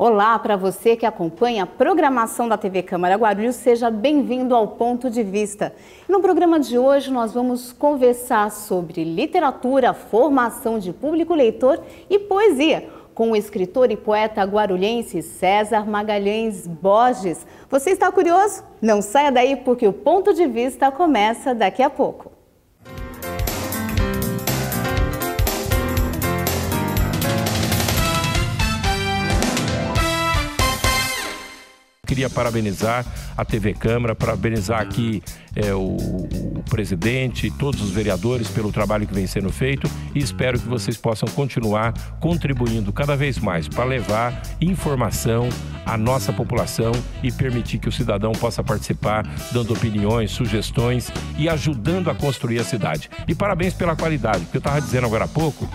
Olá para você que acompanha a programação da TV Câmara Guarulhos, seja bem-vindo ao Ponto de Vista. No programa de hoje nós vamos conversar sobre literatura, formação de público leitor e poesia, com o escritor e poeta guarulhense César Magalhães Borges. Você está curioso? Não saia daí porque o Ponto de Vista começa daqui a pouco. Queria parabenizar a TV Câmara, parabenizar aqui o presidente e todos os vereadores pelo trabalho que vem sendo feito e espero que vocês possam continuar contribuindo cada vez mais para levar informação à nossa população e permitir que o cidadão possa participar, dando opiniões, sugestões e ajudando a construir a cidade. E parabéns pela qualidade, porque eu estava dizendo agora há pouco,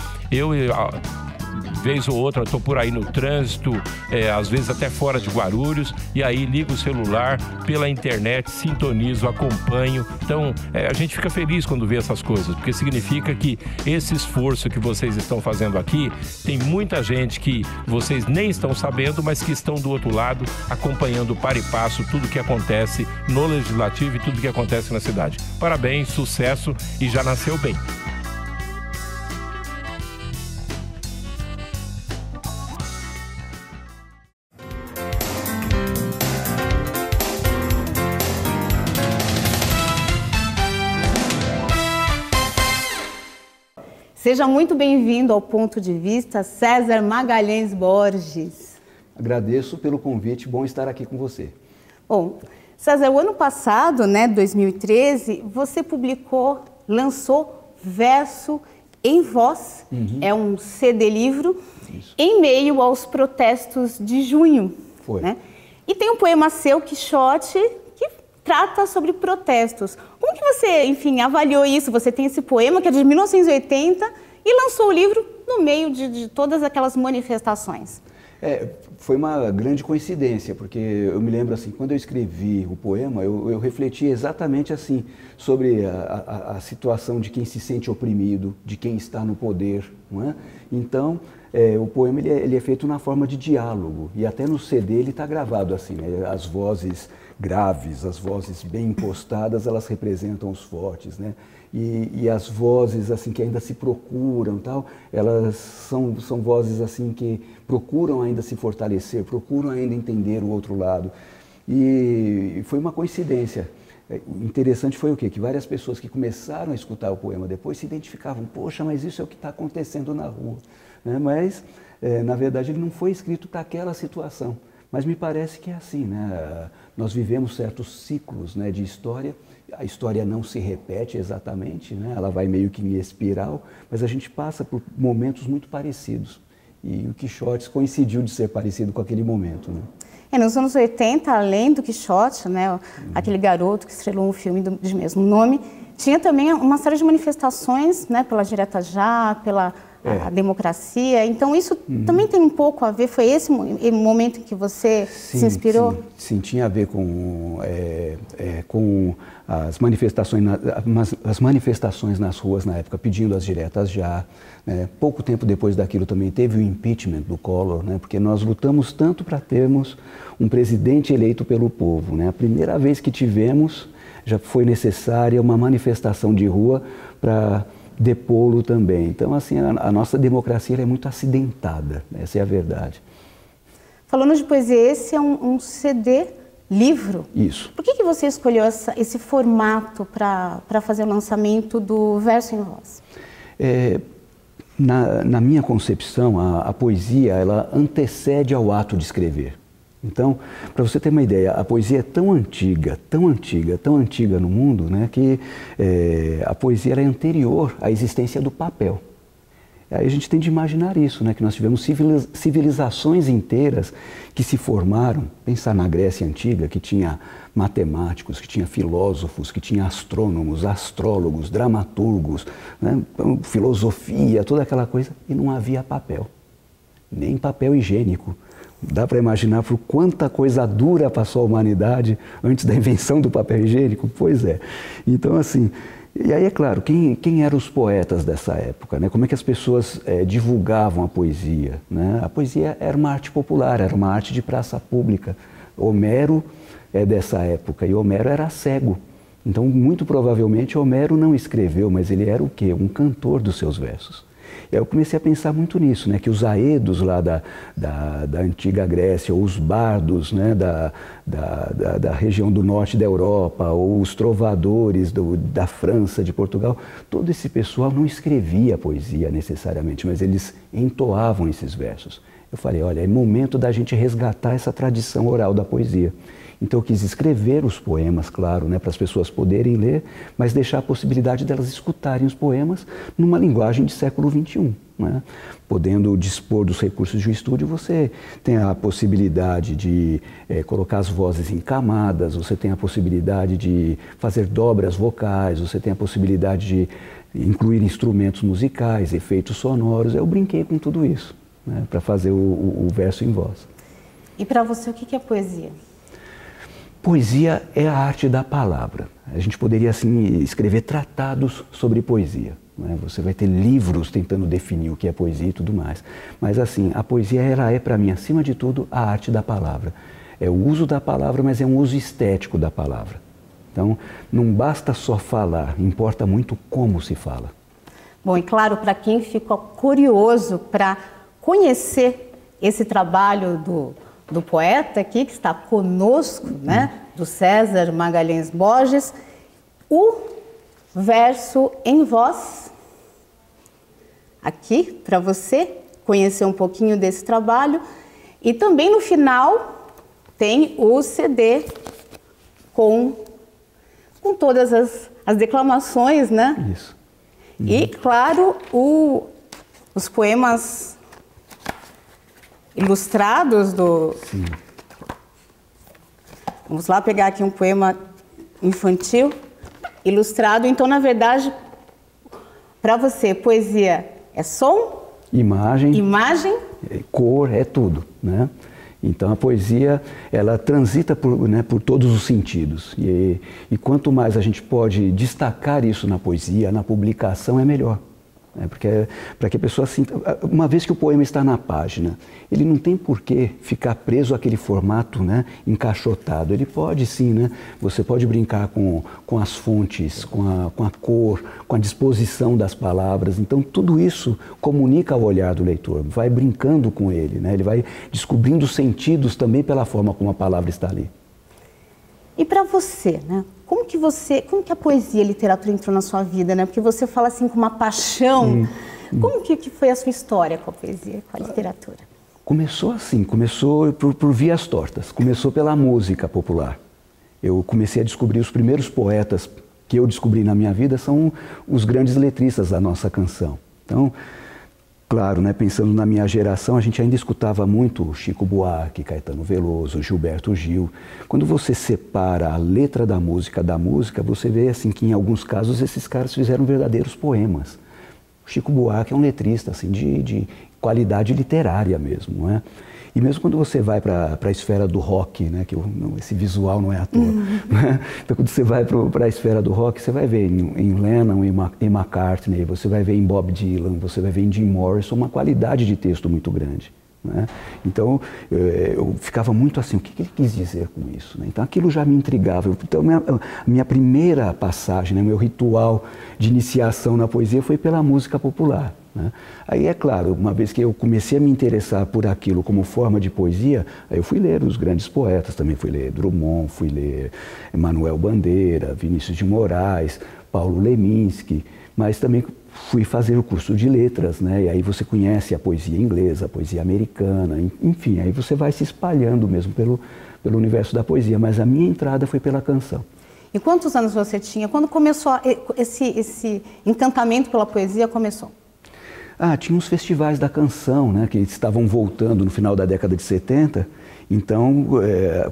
vez ou outra estou por aí no trânsito, às vezes até fora de Guarulhos, e aí ligo o celular pela internet, sintonizo, acompanho. Então a gente fica feliz quando vê essas coisas, porque significa que esse esforço que vocês estão fazendo aqui, tem muita gente que vocês nem estão sabendo, mas que estão do outro lado, acompanhando para e passo tudo que acontece no Legislativo e tudo que acontece na cidade. Parabéns, sucesso e já nasceu bem. Seja muito bem-vindo ao Ponto de Vista, César Magalhães Borges. Agradeço pelo convite, bom estar aqui com você. Bom, César, o ano passado, 2013, você lançou Verso em Voz, é um CD-livro, em meio aos protestos de junho. Foi. Né? E tem um poema seu, Quixote, que trata sobre protestos. Como que você, enfim, avaliou isso? Você tem esse poema que é de 1980 e lançou o livro no meio de todas aquelas manifestações. Foi uma grande coincidência, porque eu me lembro assim, quando eu escrevi o poema, eu refleti exatamente assim, sobre a situação de quem se sente oprimido, de quem está no poder, não é? Então, o poema ele é feito na forma de diálogo, e até no CD ele está gravado assim, né? As vozes graves, as vozes bem impostadas, elas representam os fortes, né? E as vozes assim que ainda se procuram, tal, elas são vozes assim que procuram ainda se fortalecer, procuram ainda entender o outro lado. E foi uma coincidência. O interessante foi o quê? Que várias pessoas que começaram a escutar o poema depois se identificavam, poxa, mas isso é o que está acontecendo na rua, né? Mas, na verdade, ele não foi escrito para aquela situação. Mas me parece que é assim, né? Nós vivemos certos ciclos, né, de história, a história não se repete exatamente, né? Ela vai meio que em espiral, mas a gente passa por momentos muito parecidos. E o Quixote coincidiu de ser parecido com aquele momento, né? Nos anos 80, além do Quixote, né, aquele garoto que estrelou um filme de mesmo nome, tinha também uma série de manifestações, né, pela Direta Já, pela a democracia. Então isso também tem um pouco a ver, foi esse momento em que você se inspirou? Sim, tinha a ver com as manifestações nas ruas na época, pedindo as diretas já. Né? Pouco tempo depois daquilo também teve o impeachment do Collor, né? Porque nós lutamos tanto para termos um presidente eleito pelo povo. Né? A primeira vez que tivemos, já foi necessária uma manifestação de rua para depô-lo também. Então, assim, a nossa democracia é muito acidentada, essa é a verdade. Falando de poesia, esse é um CD-livro. Isso. Por que você escolheu esse formato para fazer o lançamento do Verso em Voz? Na minha concepção, a poesia, ela antecede ao ato de escrever. Então, para você ter uma ideia, a poesia é tão antiga, tão antiga, tão antiga no mundo, né, que a poesia era anterior à existência do papel. Aí a gente tem de imaginar isso, né, que nós tivemos civilizações inteiras que se formaram, pensar na Grécia Antiga, que tinha matemáticos, que tinha filósofos, que tinha astrônomos, astrólogos, dramaturgos, né, filosofia, toda aquela coisa, e não havia papel, nem papel higiênico. Dá para imaginar por quanta coisa dura passou a humanidade antes da invenção do papel higiênico? Pois é. Então, assim, E aí, é claro, quem eram os poetas dessa época, né? Como é que as pessoas divulgavam a poesia, né? A poesia era uma arte popular, era uma arte de praça pública. Homero é dessa época e Homero era cego. Então, muito provavelmente, Homero não escreveu, mas ele era o quê? Um cantor dos seus versos. E aí eu comecei a pensar muito nisso, né? Que os aedos lá da antiga Grécia, ou os bardos, né? da região do norte da Europa, ou os trovadores da França, de Portugal, todo esse pessoal não escrevia poesia necessariamente, mas eles entoavam esses versos. Eu falei, olha, é momento da gente resgatar essa tradição oral da poesia. Então eu quis escrever os poemas, claro, né, para as pessoas poderem ler, mas deixar a possibilidade delas escutarem os poemas numa linguagem de século XXI. Né? Podendo dispor dos recursos de um estúdio, você tem a possibilidade de colocar as vozes em camadas, você tem a possibilidade de fazer dobras vocais, você tem a possibilidade de incluir instrumentos musicais, efeitos sonoros. Eu brinquei com tudo isso, né, para fazer o verso em voz. E para você, o que é poesia? Poesia é a arte da palavra. A gente poderia, assim, escrever tratados sobre poesia. Né? Você vai ter livros tentando definir o que é poesia e tudo mais. Mas, assim, a poesia, ela é, para mim, acima de tudo, a arte da palavra. É o uso da palavra, mas é um uso estético da palavra. Então, não basta só falar, importa muito como se fala. Bom, e claro, para quem ficou curioso para conhecer esse trabalho do poeta aqui, que está conosco, né, do César Magalhães Borges, o verso em voz, aqui, para você conhecer um pouquinho desse trabalho. E também no final tem o CD com todas as declamações, né? Isso. E, claro, os poemas ilustrados do... Sim. Vamos lá pegar aqui um poema infantil ilustrado. Então, na verdade, para você, poesia é som, imagem, cor, é tudo, né? Então a poesia, ela transita por todos os sentidos. E quanto mais a gente pode destacar isso na poesia, na publicação, é melhor. Porque para que a pessoa sinta, uma vez que o poema está na página, ele não tem por que ficar preso àquele formato, né, encaixotado. Ele pode sim, né, você pode brincar com as fontes, com a cor, com a disposição das palavras. Então tudo isso comunica ao olhar do leitor, vai brincando com ele, né, ele vai descobrindo sentidos também pela forma como a palavra está ali. E para você, né? Como que a poesia e a literatura entrou na sua vida, né? Porque você fala assim com uma paixão. Como que foi a sua história com a poesia, com a literatura? Começou assim, começou por vias tortas, começou pela música popular. Eu comecei a descobrir os primeiros poetas que eu descobri na minha vida são os grandes letristas da nossa canção. Então, claro, né, pensando na minha geração, a gente ainda escutava muito Chico Buarque, Caetano Veloso, Gilberto Gil. Quando você separa a letra da música, você vê assim, que em alguns casos esses caras fizeram verdadeiros poemas. O Chico Buarque é um letrista assim, de qualidade literária mesmo, né? E mesmo quando você vai para a esfera do rock, né, que esse visual não é à toa, né? Então quando você vai para a esfera do rock, você vai ver em Lennon, em McCartney, você vai ver em Bob Dylan, você vai ver em Jim Morrison uma qualidade de texto muito grande. Né? Então eu ficava muito assim, o que ele quis dizer com isso? Né? Então aquilo já me intrigava. Então minha primeira passagem, né, meu ritual de iniciação na poesia foi pela música popular. Né? Aí é claro, uma vez que eu comecei a me interessar por aquilo como forma de poesia, aí eu fui ler os grandes poetas, também fui ler Drummond, fui ler Manuel Bandeira, Vinícius de Moraes, Paulo Leminski, mas também fui fazer o curso de letras, né? E aí você conhece a poesia inglesa, a poesia americana, enfim, aí você vai se espalhando mesmo pelo universo da poesia, mas a minha entrada foi pela canção. E quantos anos você tinha? Quando começou esse encantamento pela poesia começou? Tinha uns festivais da canção, né, que estavam voltando no final da década de 70, então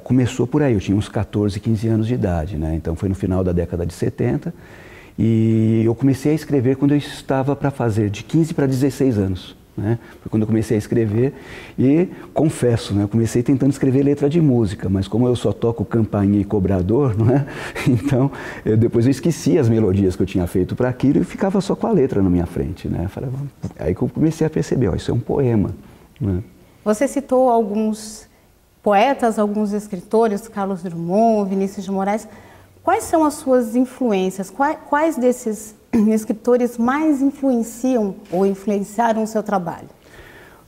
começou por aí, eu tinha uns 14, 15 anos de idade, né, então foi no final da década de 70, e eu comecei a escrever quando eu estava para fazer de 15 para 16 anos. né? Foi quando eu comecei a escrever e, confesso, né, eu comecei tentando escrever letra de música, mas como eu só toco campainha e cobrador, não é? Então, depois eu esqueci as melodias que eu tinha feito para aquilo e ficava só com a letra na minha frente, né? Aí que eu comecei a perceber, ó, isso é um poema, né? Você citou alguns poetas, alguns escritores, Carlos Drummond, Vinícius de Moraes. Quais são as suas influências? Quais desses escritores mais influenciam ou influenciaram o seu trabalho?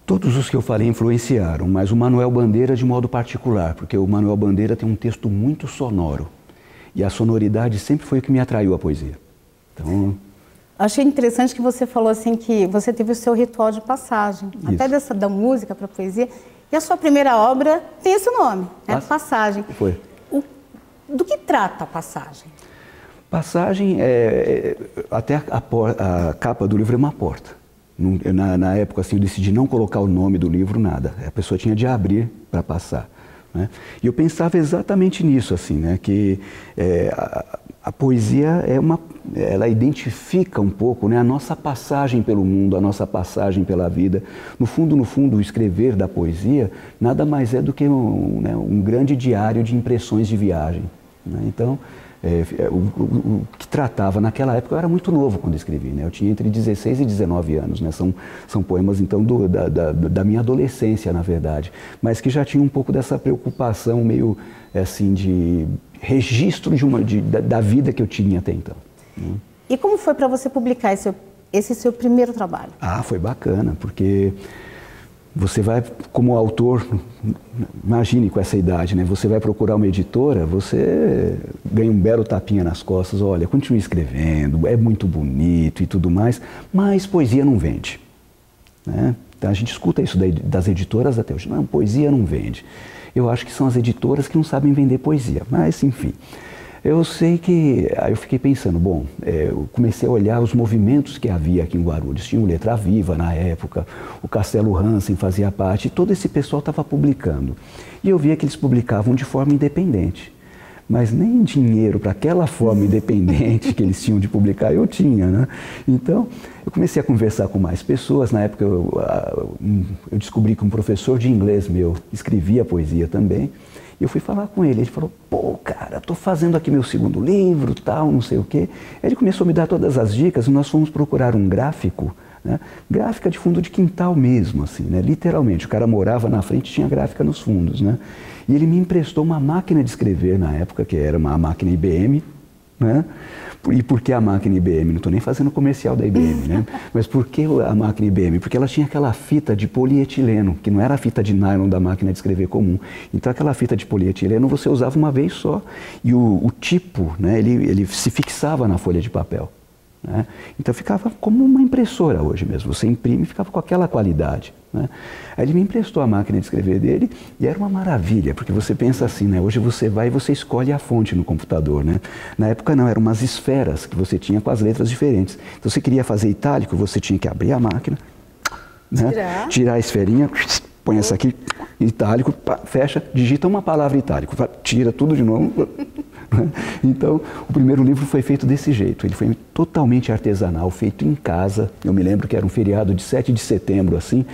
Todos os que eu falei influenciaram, mas o Manuel Bandeira de modo particular, porque o Manuel Bandeira tem um texto muito sonoro e a sonoridade sempre foi o que me atraiu à poesia. Então, achei interessante que você falou assim que você teve o seu ritual de passagem, até da música para a poesia, e a sua primeira obra tem esse nome, né? Passagem. Foi. Do que trata a Passagem? Passagem, até a capa do livro é uma porta. Na época, assim, eu decidi não colocar o nome do livro, nada. A pessoa tinha de abrir para passar, né? E eu pensava exatamente nisso, assim, né? Que a poesia ela identifica um pouco, né, a nossa passagem pelo mundo, a nossa passagem pela vida. No fundo, o escrever da poesia nada mais é do que um grande diário de impressões de viagem, né? Então, o que tratava naquela época, eu era muito novo quando escrevi, né? Eu tinha entre 16 e 19 anos, né? São poemas, então, da minha adolescência, na verdade, mas que já tinha um pouco dessa preocupação meio, assim, de registro da vida que eu tinha até então, né? E como foi para você publicar esse seu primeiro trabalho? Ah, foi bacana, porque você vai, como autor, imagine com essa idade, né? Você vai procurar uma editora, você ganha um belo tapinha nas costas, olha, continue escrevendo, é muito bonito e tudo mais, mas poesia não vende, né? Então a gente escuta isso das editoras até hoje, não, poesia não vende. Eu acho que são as editoras que não sabem vender poesia, mas enfim. Eu sei que, aí eu fiquei pensando, bom, eu comecei a olhar os movimentos que havia aqui em Guarulhos. Tinha o Letra Viva na época, o Castelo Hansen fazia parte, e todo esse pessoal estava publicando. E eu via que eles publicavam de forma independente. Mas nem dinheiro para aquela forma independente que eles tinham de publicar eu tinha, né? Então, eu comecei a conversar com mais pessoas. Na época, eu descobri que um professor de inglês meu escrevia poesia também. E eu fui falar com ele, ele falou, pô, cara, estou fazendo aqui meu segundo livro, tal, não sei o quê. Ele começou a me dar todas as dicas e nós fomos procurar um gráfico, né? Gráfica de fundo de quintal mesmo, assim, né? Literalmente, o cara morava na frente e tinha gráfica nos fundos, né? E ele me emprestou uma máquina de escrever na época, que era uma máquina IBM, né? E por que a máquina IBM? Não estou nem fazendo comercial da IBM, né? Mas por que a máquina IBM? Porque ela tinha aquela fita de polietileno, que não era a fita de nylon da máquina de escrever comum. Então aquela fita de polietileno você usava uma vez só. E o tipo, né, ele se fixava na folha de papel, né? Então ficava como uma impressora hoje mesmo. Você imprime e ficava com aquela qualidade, né? Aí ele me emprestou a máquina de escrever dele e era uma maravilha, porque você pensa assim, né? Hoje você vai e você escolhe a fonte no computador, né? Na época não, eram umas esferas que você tinha com as letras diferentes. Então você queria fazer itálico, você tinha que abrir a máquina, né? Tirar a esferinha, põe essa aqui, itálico, fecha, digita uma palavra itálico, tira tudo de novo. Então, o primeiro livro foi feito desse jeito, ele foi totalmente artesanal, feito em casa. Eu me lembro que era um feriado de 7 de setembro, assim,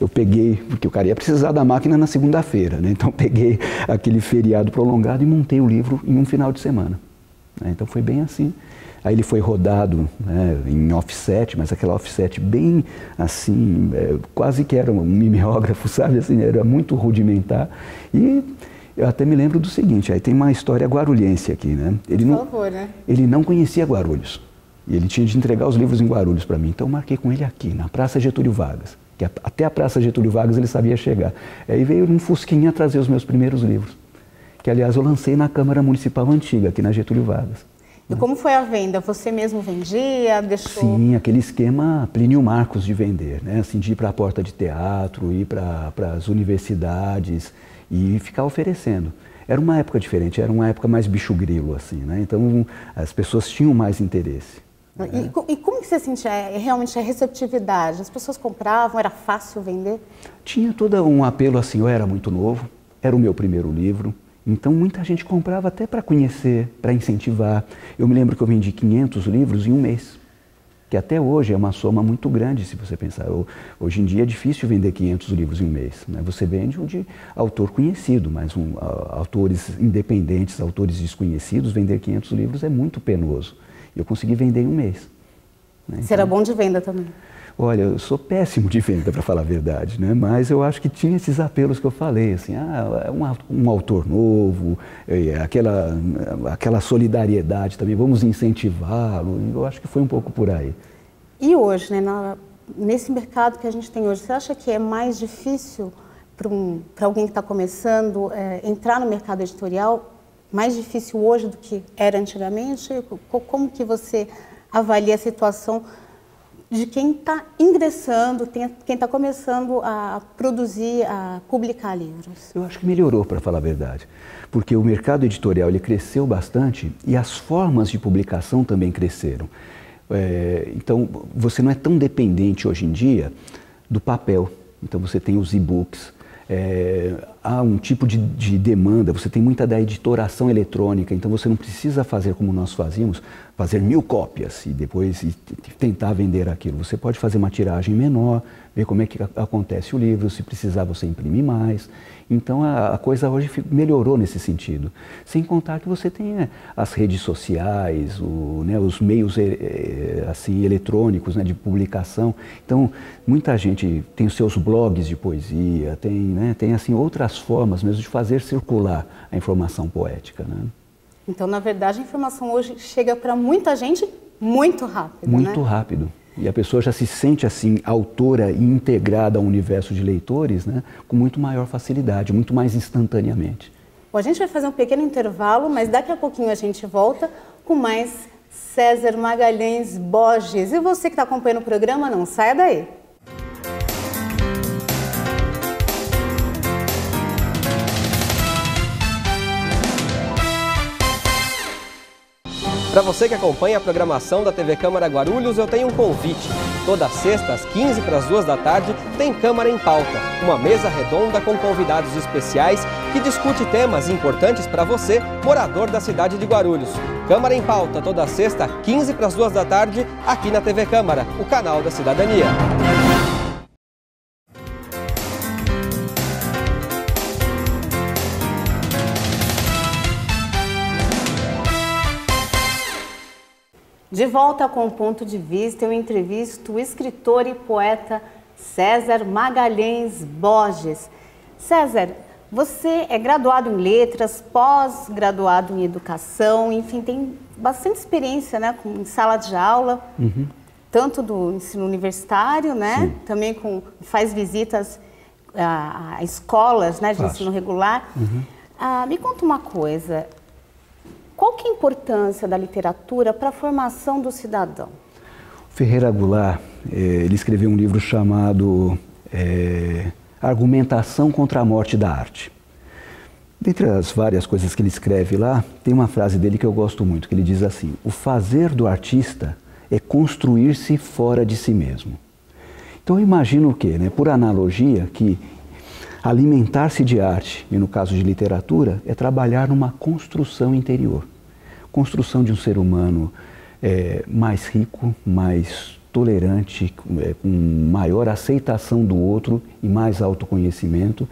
eu peguei, porque o cara ia precisar da máquina na segunda-feira, né? Então peguei aquele feriado prolongado e montei o livro em um final de semana, né? Então foi bem assim. Aí ele foi rodado, né, em offset, mas aquela offset bem assim, quase que era um mimeógrafo, sabe? Assim, era muito rudimentar. E eu até me lembro do seguinte, aí tem uma história guarulhense aqui, né? Ele não conhecia Guarulhos. E ele tinha de entregar os livros em Guarulhos para mim. Então eu marquei com ele aqui, na Praça Getúlio Vargas. Que até a Praça Getúlio Vargas ele sabia chegar. Aí veio um fusquinha trazer os meus primeiros livros. Que, aliás, eu lancei na Câmara Municipal Antiga, aqui na Getúlio Vargas. E como foi a venda? Você mesmo vendia? Deixou... Sim, aquele esquema Plínio Marcos de vender, né? Assim, de ir para a porta de teatro, ir para as universidades e ficar oferecendo. Era uma época diferente, era uma época mais bicho-grilo, assim, né? Então, as pessoas tinham mais interesse. E como que você sentia realmente a receptividade? As pessoas compravam, era fácil vender? Tinha todo um apelo assim, eu era muito novo, era o meu primeiro livro, então muita gente comprava até para conhecer, para incentivar. Eu me lembro que eu vendi 500 livros em um mês. que até hoje é uma soma muito grande, se você pensar. Hoje em dia é difícil vender 500 livros em um mês, né? Você vende um de autor conhecido, mas autores independentes, autores desconhecidos, vender 500 livros é muito penoso. Eu consegui vender em um mês. Né? Você era bom de venda também? Olha, eu sou péssimo de venda, para falar a verdade, né? Mas eu acho que tinha esses apelos que eu falei, assim, um autor novo, aquela solidariedade também, vamos incentivá-lo. Eu acho que foi um pouco por aí. E hoje, né, nesse mercado que a gente tem hoje, você acha que é mais difícil para alguém que está começando entrar no mercado editorial, mais difícil hoje do que era antigamente? Como que você avalia a situação de quem está ingressando, quem está começando a produzir, a publicar livros? Eu acho que melhorou, para falar a verdade, porque o mercado editorial ele cresceu bastante e as formas de publicação também cresceram. Então, você não é tão dependente hoje em dia do papel. Então, você tem os e-books, há um tipo de demanda, você tem muita da editoração eletrônica, então você não precisa fazer como nós fazíamos, fazer 1000 cópias e depois tentar vender aquilo. Você pode fazer uma tiragem menor, ver como é que acontece o livro, se precisar você imprimir mais. Então a coisa hoje melhorou nesse sentido. Sem contar que você tem as redes sociais, os meios assim, eletrônicos, né, de publicação. Então muita gente tem os seus blogs de poesia, tem assim, outras formas mesmo de fazer circular a informação poética, né? Então, na verdade, a informação hoje chega para muita gente muito rápido, Muito rápido. E a pessoa já se sente assim, autora e integrada ao universo de leitores, né, com muito maior facilidade, muito mais instantaneamente. Bom, a gente vai fazer um pequeno intervalo, mas daqui a pouquinho a gente volta com mais César Magalhães Borges. E você que está acompanhando o programa, não saia daí. Para você que acompanha a programação da TV Câmara Guarulhos, eu tenho um convite. Toda sexta, às 15 para as 2 da tarde, tem Câmara em Pauta, uma mesa redonda com convidados especiais que discute temas importantes para você, morador da cidade de Guarulhos. Câmara em Pauta, toda sexta, 15 para as 2 da tarde, aqui na TV Câmara, o canal da cidadania. De volta com o Ponto de Vista, eu entrevisto o escritor e poeta César Magalhães Borges. César, você é graduado em letras, pós-graduado em educação, enfim, tem bastante experiência, né, em sala de aula, tanto do ensino universitário, né, sim, também faz visitas a escolas, né, de ensino regular. Me conta uma coisa. Qual que é a importância da literatura para a formação do cidadão? Ferreira Goulart, ele escreveu um livro chamado Argumentação contra a Morte da Arte. Dentre as várias coisas que ele escreve lá, tem uma frase dele que eu gosto muito, que ele diz assim: o fazer do artista é construir-se fora de si mesmo. Então eu imagino o quê? Né? Por analogia, que alimentar-se de arte, e no caso de literatura, é trabalhar numa construção interior. Construção de um ser humano mais rico, mais tolerante, com maior aceitação do outro e mais autoconhecimento.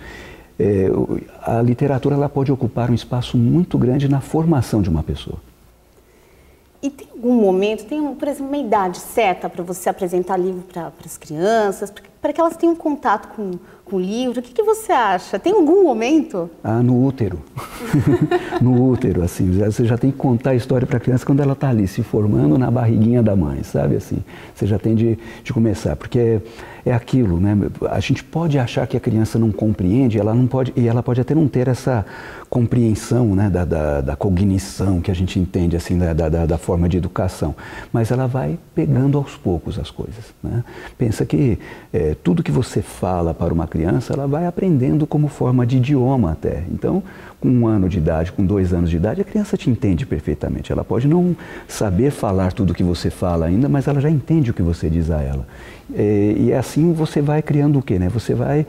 A literatura ela pode ocupar um espaço muito grande na formação de uma pessoa. E tem algum momento, por exemplo, uma idade certa para você apresentar livro para as crianças, para que elas tenham contato com o livro? O que você acha? Tem algum momento? No útero. No útero, assim, você já tem que contar a história para a criança quando ela está ali, se formando na barriguinha da mãe, sabe, assim? Você já tem de começar, porque é aquilo, né? A gente pode achar que a criança não compreende, ela pode até não ter essa compreensão, né, da cognição que a gente entende, assim, da forma de educação, mas ela vai pegando aos poucos as coisas, né? Pensa que tudo que você fala para uma criança, ela vai aprendendo como forma de idioma até. Então, com 1 ano de idade, com 2 anos de idade, a criança te entende perfeitamente. Ela pode não saber falar tudo o que você fala ainda, mas ela já entende o que você diz a ela. E assim você vai criando o quê, né? Você vai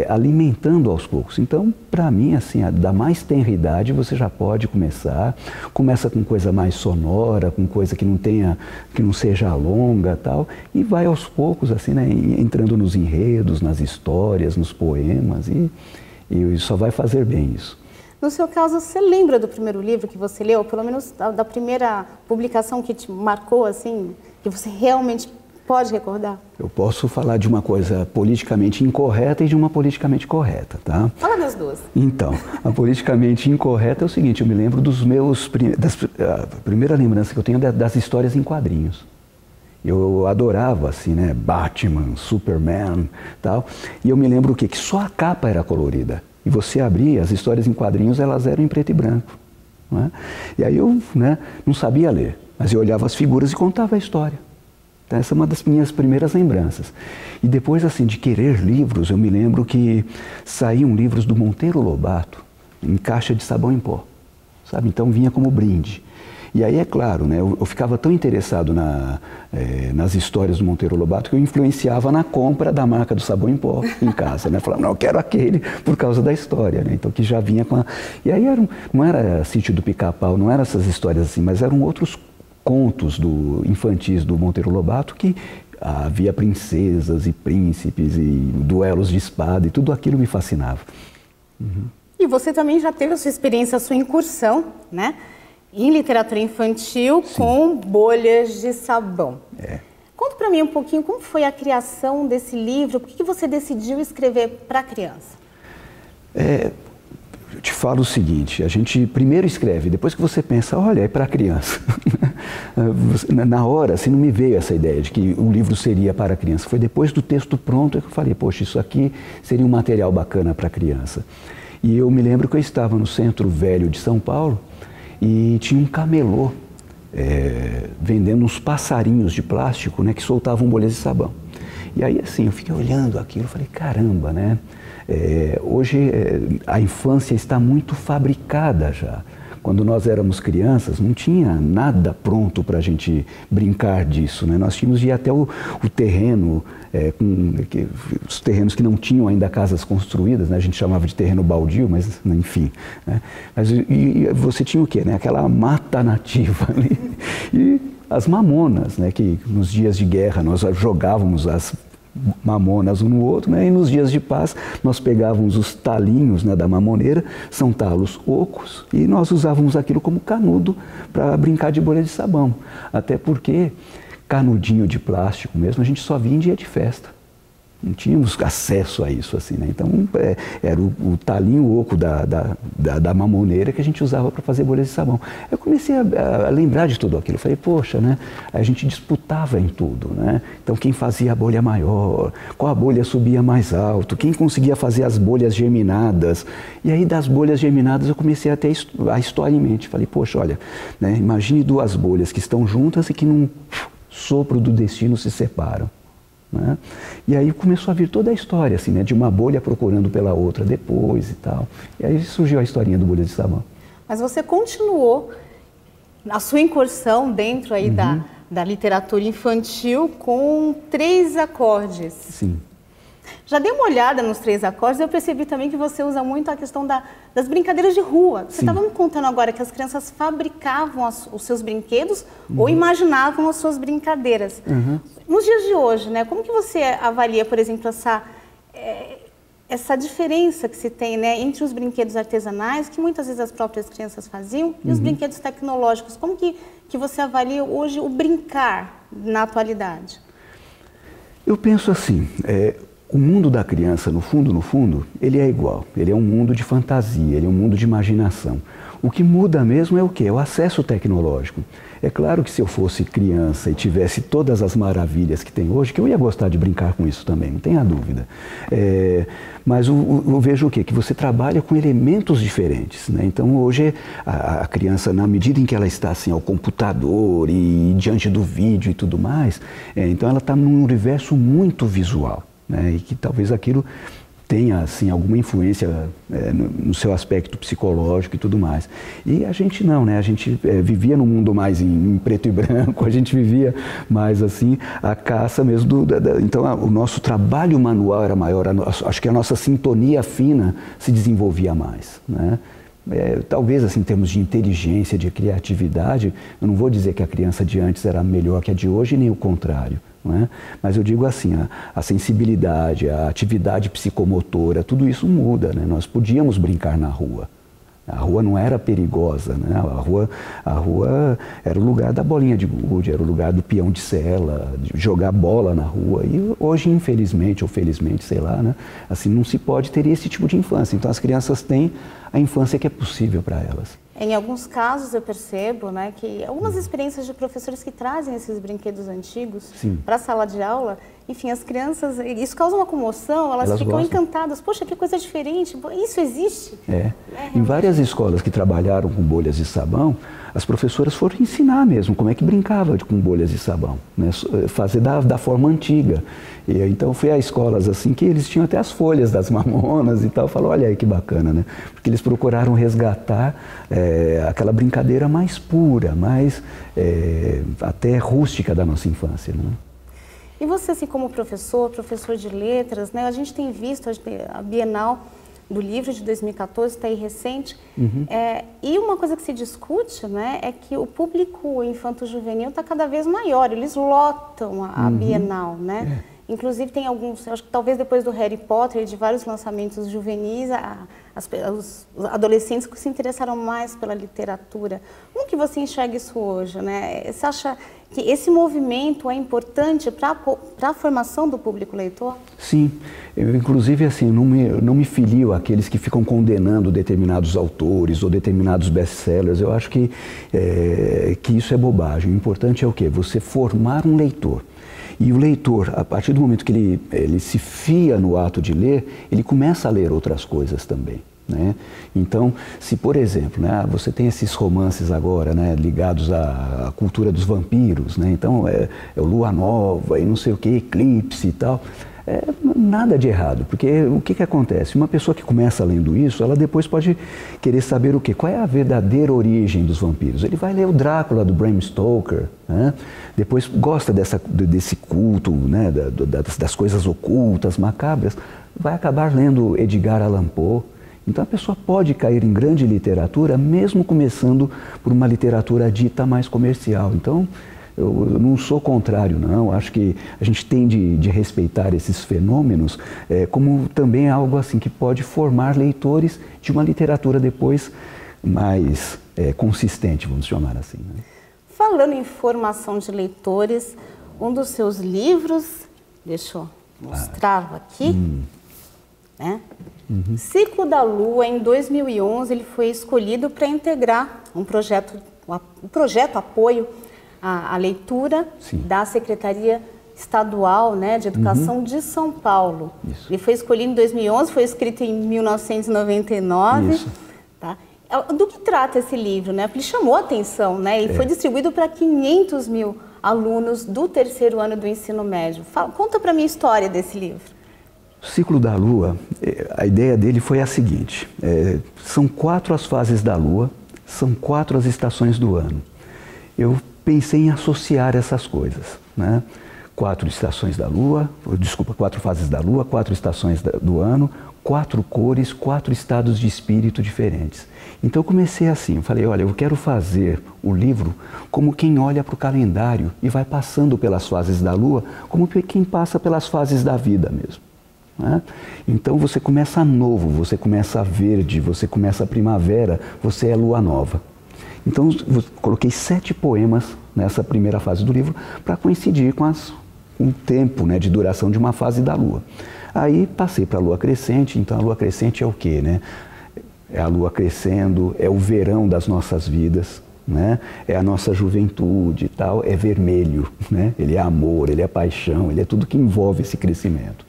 alimentando aos poucos. Então, para mim, assim, da mais tenra idade, você já pode começar. Começa com coisa mais sonora, com coisa que não seja longa, tal, e vai aos poucos, assim, né? Entrando nos enredos, nas histórias, nos poemas, e só vai fazer bem isso. No seu caso, você lembra do primeiro livro que você leu, pelo menos da primeira publicação que te marcou, assim, que você realmente pode recordar? Eu posso falar de uma coisa politicamente incorreta e de uma politicamente correta, tá? Fala das duas. Então, a politicamente incorreta é o seguinte, eu me lembro a primeira lembrança que eu tenho das histórias em quadrinhos. Eu adorava, assim, né, Batman, Superman, tal, e eu me lembro o quê? Que só a capa era colorida. E você abria, as histórias em quadrinhos, elas eram em preto e branco. Não é? E aí eu, né, não sabia ler, mas eu olhava as figuras e contava a história. Então, essa é uma das minhas primeiras lembranças. E depois, assim, de querer livros, eu me lembro que saíam livros do Monteiro Lobato em caixa de sabão em pó, sabe? Então vinha como brinde. E aí, é claro, né, eu ficava tão interessado nas histórias do Monteiro Lobato que eu influenciava na compra da marca do sabão em pó em casa, né? Falava, não, eu quero aquele por causa da história, né? Então, que já vinha com a... E aí não era Sítio do Pica-Pau, não eram essas histórias assim, mas eram outros contos infantis do Monteiro Lobato que havia princesas e príncipes e duelos de espada e tudo aquilo me fascinava. Uhum. E você também já teve a sua experiência, a sua incursão, né, em literatura infantil. Sim. Com Bolhas de Sabão. Conta para mim um pouquinho como foi a criação desse livro, por que você decidiu escrever para criança? Eu te falo o seguinte, a gente primeiro escreve, depois que você pensa, olha, é para criança. Na hora, assim, não me veio essa ideia de que o livro seria para criança. Foi depois do texto pronto que eu falei, poxa, isso aqui seria um material bacana para criança. E eu me lembro que eu estava no Centro Velho de São Paulo e tinha um camelô vendendo uns passarinhos de plástico, né, que soltavam bolhas de sabão. E aí, assim, eu fiquei olhando aquilo, falei, caramba, né? Hoje a infância está muito fabricada já. Quando nós éramos crianças, não tinha nada pronto para a gente brincar disso, né? Nós tínhamos de ir até o terreno, os terrenos que não tinham ainda casas construídas, né? A gente chamava de terreno baldio, mas enfim. Né? E você tinha o quê? Né? Aquela mata nativa ali. E as mamonas, né? Que nos dias de guerra nós jogávamos as mamonas um no outro, né? E nos dias de paz nós pegávamos os talinhos, né, da mamoneira, são talos ocos, e nós usávamos aquilo como canudo para brincar de bolha de sabão. Até porque canudinho de plástico mesmo a gente só via em dia de festa. Não tínhamos acesso a isso, assim, né? Então, era o talinho oco da mamoneira que a gente usava para fazer bolhas de sabão. Eu comecei a lembrar de tudo aquilo. Eu falei, poxa, né? A gente disputava em tudo, né? Então, quem fazia a bolha maior, qual a bolha subia mais alto, quem conseguia fazer as bolhas germinadas. E aí, das bolhas germinadas, eu comecei a ter a história em mente. Falei, poxa, olha, né? Imagine duas bolhas que estão juntas e que num sopro do destino se separam. Né? E aí começou a vir toda a história, assim, né? De uma bolha procurando pela outra depois e tal. E aí surgiu a historinha do Bolha de Sabão. Mas você continuou a sua incursão dentro aí da literatura infantil com 3 acordes. Sim. Já dei uma olhada nos 3 acordes e eu percebi também que você usa muito a questão das brincadeiras de rua. Você estava me contando agora que as crianças fabricavam os seus brinquedos ou imaginavam as suas brincadeiras. Nos dias de hoje, né, como que você avalia, por exemplo, essa diferença que se tem, né, entre os brinquedos artesanais, que muitas vezes as próprias crianças faziam, e os brinquedos tecnológicos? Como que você avalia hoje o brincar na atualidade? Eu penso assim, o mundo da criança, no fundo, ele é igual. Ele é um mundo de fantasia, ele é um mundo de imaginação. O que muda mesmo é o quê? É o acesso tecnológico. É claro que se eu fosse criança e tivesse todas as maravilhas que tem hoje, que eu ia gostar de brincar com isso também, não tenha dúvida. Mas eu vejo o quê? Que você trabalha com elementos diferentes, né? Então hoje a criança, na medida em que ela está assim, ao computador e diante do vídeo e tudo mais, então ela está num universo muito visual. Né, e que talvez aquilo tenha assim, alguma influência no seu aspecto psicológico e tudo mais. E a gente não, né? A gente vivia num mundo mais em preto e branco, a gente vivia mais assim, a caça mesmo então o nosso trabalho manual era maior, acho que a nossa sintonia fina se desenvolvia mais, né? Talvez assim, em termos de inteligência, de criatividade, eu não vou dizer que a criança de antes era melhor que a de hoje, nem o contrário, né? Mas eu digo assim, a sensibilidade, a atividade psicomotora, tudo isso muda, né? Nós podíamos brincar na rua. A rua não era perigosa, né? A rua era o lugar da bolinha de gude, era o lugar do peão de sela, de jogar bola na rua. E hoje, infelizmente ou felizmente, sei lá, né? Assim, não se pode ter esse tipo de infância. Então as crianças têm a infância que é possível para elas. Em alguns casos eu percebo, né, que algumas experiências de professores que trazem esses brinquedos antigos para a sala de aula, enfim, as crianças, isso causa uma comoção, elas ficam gostam. Encantadas. Poxa, que coisa diferente, isso existe? Em várias escolas que trabalharam com bolhas de sabão, as professoras foram ensinar mesmo como é que brincava com bolhas de sabão, né? Fazer da forma antiga. E então foi a escolas assim que eles tinham até as folhas das mamonas e tal. Falou, olha aí que bacana, né? Porque eles procuraram resgatar aquela brincadeira mais pura, mais até rústica da nossa infância, né? E você, assim, como professor de letras, né? A gente tem visto a Bienal do livro de 2014, está aí recente, e uma coisa que se discute, né, é que o público infanto-juvenil está cada vez maior, eles lotam a Bienal, né? Inclusive tem alguns, acho que talvez depois do Harry Potter e de vários lançamentos juvenis, os adolescentes que se interessaram mais pela literatura. Como que você enxerga isso hoje, né? Você acha que esse movimento é importante para a formação do público leitor? Sim, eu inclusive assim, não me filio àqueles que ficam condenando determinados autores ou determinados best-sellers. Eu acho que isso é bobagem. O importante é o quê? Você formar um leitor. E o leitor, a partir do momento que ele se fia no ato de ler, ele começa a ler outras coisas também, né? Então, se por exemplo, né, você tem esses romances agora, né, ligados à cultura dos vampiros, né? Então é o Lua Nova e não sei o que, Eclipse e tal, nada de errado, porque o que acontece? Uma pessoa que começa lendo isso, ela depois pode querer saber o quê? Qual é a verdadeira origem dos vampiros? Ele vai ler o Drácula do Bram Stoker, né? Depois gosta desse culto, né? Das coisas ocultas, macabras, vai acabar lendo Edgar Allan Poe. Então a pessoa pode cair em grande literatura, mesmo começando por uma literatura dita mais comercial. Então, eu não sou contrário, não. Acho que a gente tem de respeitar esses fenômenos como também algo assim que pode formar leitores de uma literatura depois mais consistente, vamos chamar assim, né? Falando em formação de leitores, um dos seus livros, deixa eu mostrar aqui, né? Ciclo da Lua, em 2011, ele foi escolhido para integrar um projeto apoio à leitura da Secretaria Estadual, né, de Educação de São Paulo. Isso. Ele foi escolhido em 2011, foi escrito em 1999. Isso. Tá? Do que trata esse livro, né? Porque ele chamou a atenção, né? E foi distribuído para 500 mil alunos do terceiro ano do ensino médio. Conta para mim a história desse livro. O Ciclo da Lua, a ideia dele foi a seguinte: são 4 as fases da Lua, são 4 as estações do ano. Eu pensei em associar essas coisas, né? 4 estações da Lua, 4 fases da Lua, 4 estações do ano, 4 cores, 4 estados de espírito diferentes. Então eu comecei assim, eu falei, olha, eu quero fazer o livro como quem olha para o calendário e vai passando pelas fases da Lua, como quem passa pelas fases da vida mesmo, né? Então você começa novo, você começa verde, você começa a primavera, você é lua nova. Então coloquei 7 poemas nessa primeira fase do livro para coincidir com o tempo, né, de duração de uma fase da Lua. Aí passei para a Lua crescente. Então a Lua crescente é o quê, né? É a Lua crescendo, é o verão das nossas vidas, né? É a nossa juventude e tal, é vermelho, né? Ele é amor, ele é paixão, ele é tudo que envolve esse crescimento.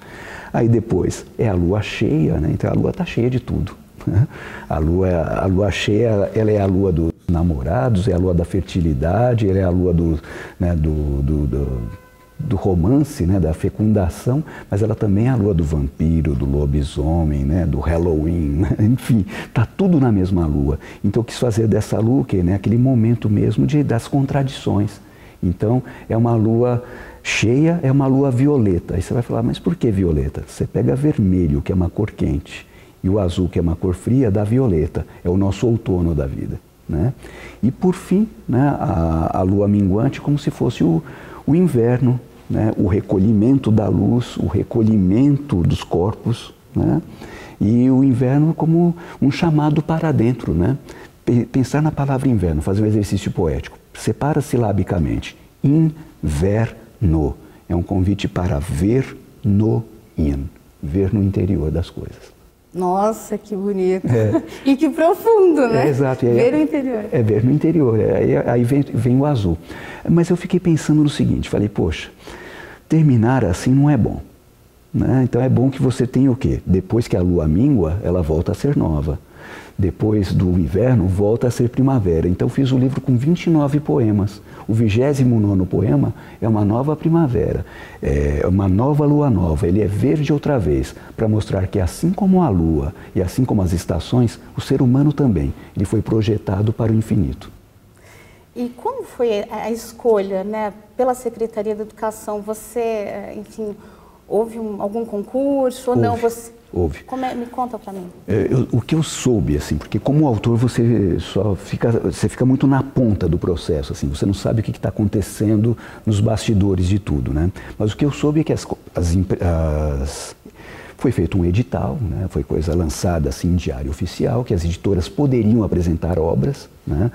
Aí depois é a Lua cheia, né? Então a Lua está cheia de tudo. A lua cheia, ela é a lua dos namorados, é a lua da fertilidade, ela é a lua do romance, né, da fecundação, mas ela também é a lua do vampiro, do lobisomem, né, do Halloween, né? Enfim, está tudo na mesma lua. Então eu quis fazer dessa lua o quê? Né? Aquele momento mesmo das contradições. Então é uma lua cheia, é uma lua violeta. Aí você vai falar, mas por que violeta? Você pega vermelho, que é uma cor quente, e o azul, que é uma cor fria, dá violeta. É o nosso outono da vida, né? E por fim, né, a lua minguante como se fosse o inverno, né, o recolhimento da luz, o recolhimento dos corpos, né, e o inverno como um chamado para dentro, né? Pensar na palavra inverno, fazer um exercício poético, separa silabicamente, inverno, é um convite para ver no ver no interior das coisas. Nossa, que bonito. E que profundo, né? Exato. Ver no interior. Ver no interior. Aí vem o azul. Mas eu fiquei pensando no seguinte, falei, poxa, terminar assim não é bom, né? Então é bom que você tenha o quê? Depois que a lua mingua, ela volta a ser nova. Depois do inverno, volta a ser primavera. Então fiz o livro com 29 poemas. O 29º poema é uma nova primavera, é uma nova lua nova. Ele é verde outra vez, para mostrar que assim como a lua e assim como as estações, o ser humano também, ele foi projetado para o infinito. E como foi a escolha, né, pela Secretaria da Educação? Você, enfim, houve algum concurso ou não? Houve. Me conta para mim. O que eu soube, assim, porque como autor você fica muito na ponta do processo, assim, você não sabe o que está acontecendo nos bastidores de tudo, né? Mas o que eu soube é que foi feito um edital, né? Foi coisa lançada assim em diário oficial, que as editoras poderiam apresentar obras, né?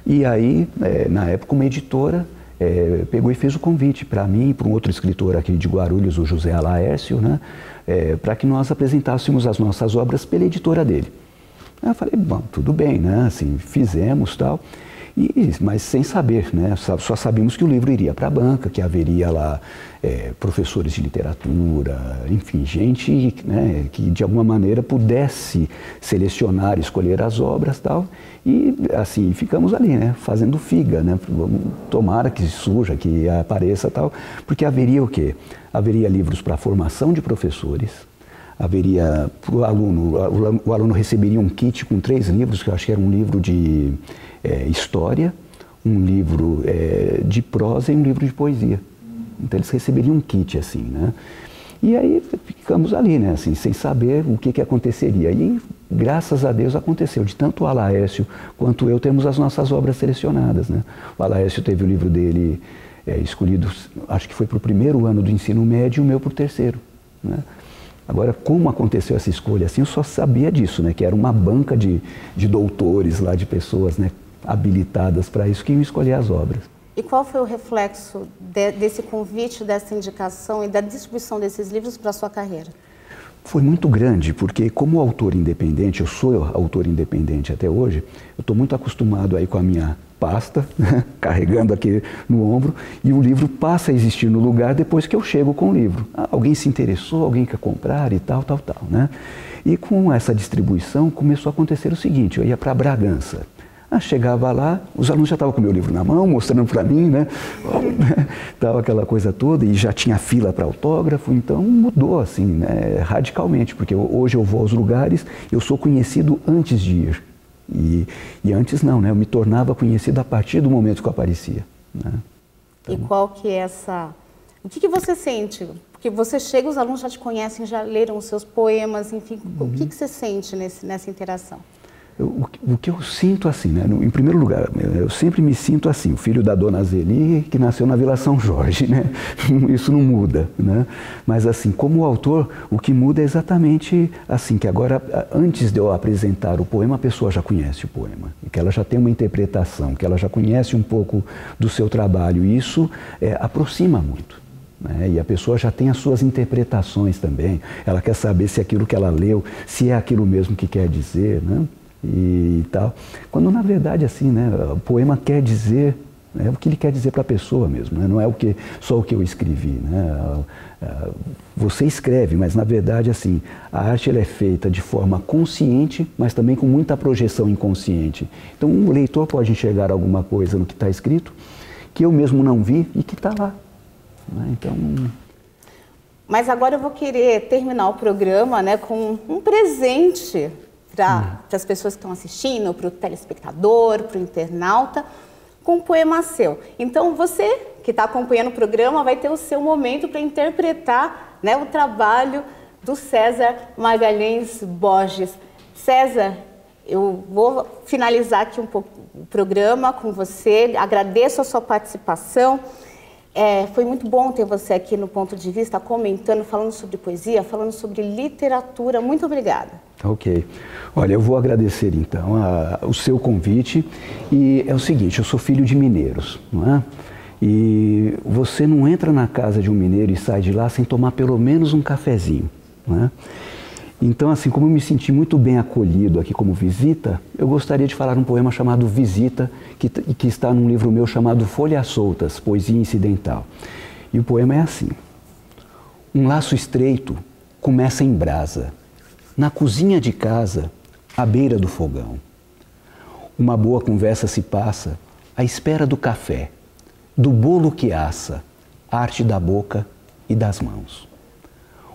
E aí, na época, uma editora pegou e fez o convite para mim e para um outro escritor aqui de Guarulhos, o José Laércio, né? Para que nós apresentássemos as nossas obras pela editora dele. Aí eu falei, bom, tudo bem, né? Assim, fizemos tal, mas sem saber, né? Só sabíamos que o livro iria para a banca, que haveria lá professores de literatura, enfim, gente, né, que de alguma maneira pudesse selecionar, escolher as obras tal. E assim, ficamos ali, né, fazendo figa, né? Tomara que surja, que apareça tal, porque haveria o quê? Haveria livros para formação de professores, haveria para o aluno receberia um kit com 3 livros, que eu acho que era um livro de história, um livro de prosa e um livro de poesia. Então eles receberiam um kit assim, né? E aí ficamos ali, né, assim, sem saber o que aconteceria. E graças a Deus aconteceu, de tanto o Alaécio quanto eu temos as nossas obras selecionadas, né? O Alaécio teve o livro dele escolhido, acho que foi para o 1º ano do ensino médio e o meu para o 3º, né? Agora, como aconteceu essa escolha assim, eu só sabia disso, né, que era uma banca de doutores lá, de pessoas, né, habilitadas para isso, que iam escolher as obras. E qual foi o reflexo desse convite, dessa indicação e da distribuição desses livros para a sua carreira? Foi muito grande, porque como autor independente, eu sou autor independente até hoje, eu estou muito acostumado aí com a minha pasta, né, carregando aqui no ombro, e o livro passa a existir no lugar depois que eu chego com o livro. Alguém se interessou, alguém quer comprar e tal, né? E com essa distribuição começou a acontecer o seguinte, eu ia para Bragança. Chegava lá, os alunos já estavam com o meu livro na mão, mostrando para mim, né? Tava aquela coisa toda, e já tinha fila para autógrafo, então mudou assim, né, radicalmente, porque hoje eu vou aos lugares, eu sou conhecido antes de ir. E antes não, né? Eu me tornava conhecido a partir do momento que eu aparecia, né? Então... E qual que é essa... O que você sente? Porque você chega, os alunos já te conhecem, já leram os seus poemas, enfim, o que você sente nessa interação? O que eu sinto assim, né? Em primeiro lugar, eu sempre me sinto assim, o filho da dona Zeli, que nasceu na Vila São Jorge, né? Isso não muda, né? Mas assim, como autor, o que muda é exatamente assim, que agora, antes de eu apresentar o poema, a pessoa já conhece o poema, que ela já tem uma interpretação, que ela já conhece um pouco do seu trabalho, e isso aproxima muito. E a pessoa já tem as suas interpretações também, ela quer saber se aquilo que ela leu, se é aquilo mesmo que quer dizer, né? E tal, quando na verdade assim, né, o poema quer dizer o que ele quer dizer para a pessoa mesmo, né? Não é só o que eu escrevi, né? Você escreve, mas na verdade assim, a arte ela é feita de forma consciente, mas também com muita projeção inconsciente. Então um leitor pode enxergar alguma coisa no que está escrito que eu mesmo não vi e que está lá. né? Então... Mas agora eu vou querer terminar o programa, né, com um presente para as pessoas que estão assistindo, para o telespectador, para o internauta, com um poema seu. Então você que está acompanhando o programa vai ter o seu momento para interpretar, né, o trabalho do César Magalhães Borges. César, eu vou finalizar aqui um pouco o programa com você, agradeço a sua participação. Foi muito bom ter você aqui no Ponto de Vista, comentando, falando sobre poesia, falando sobre literatura. Muito obrigada. Ok. Olha, eu vou agradecer então o seu convite. E é o seguinte, eu sou filho de mineiros, não é? E você não entra na casa de um mineiro e sai de lá sem tomar pelo menos um cafezinho, não é? Então, assim, como eu me senti muito bem acolhido aqui como visita, eu gostaria de falar um poema chamado Visita, que está num livro meu chamado Folhas Soltas, Poesia Incidental. E o poema é assim. Um laço estreito começa em brasa, na cozinha de casa, à beira do fogão. Uma boa conversa se passa à espera do café, do bolo que assa, arte da boca e das mãos.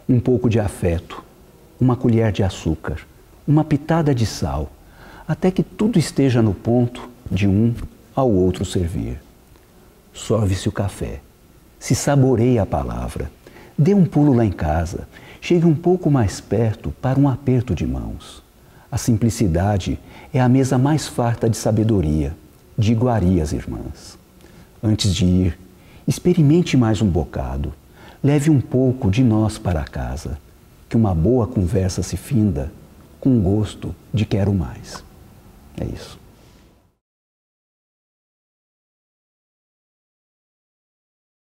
Um pouco de afeto, uma colher de açúcar, uma pitada de sal, até que tudo esteja no ponto de um ao outro servir. Sorve-se o café, se saboreia a palavra, dê um pulo lá em casa, chegue um pouco mais perto para um aperto de mãos. A simplicidade é a mesa mais farta de sabedoria, de iguarias, irmãs. Antes de ir, experimente mais um bocado, leve um pouco de nós para casa, que uma boa conversa se finda com gosto de quero mais. É isso.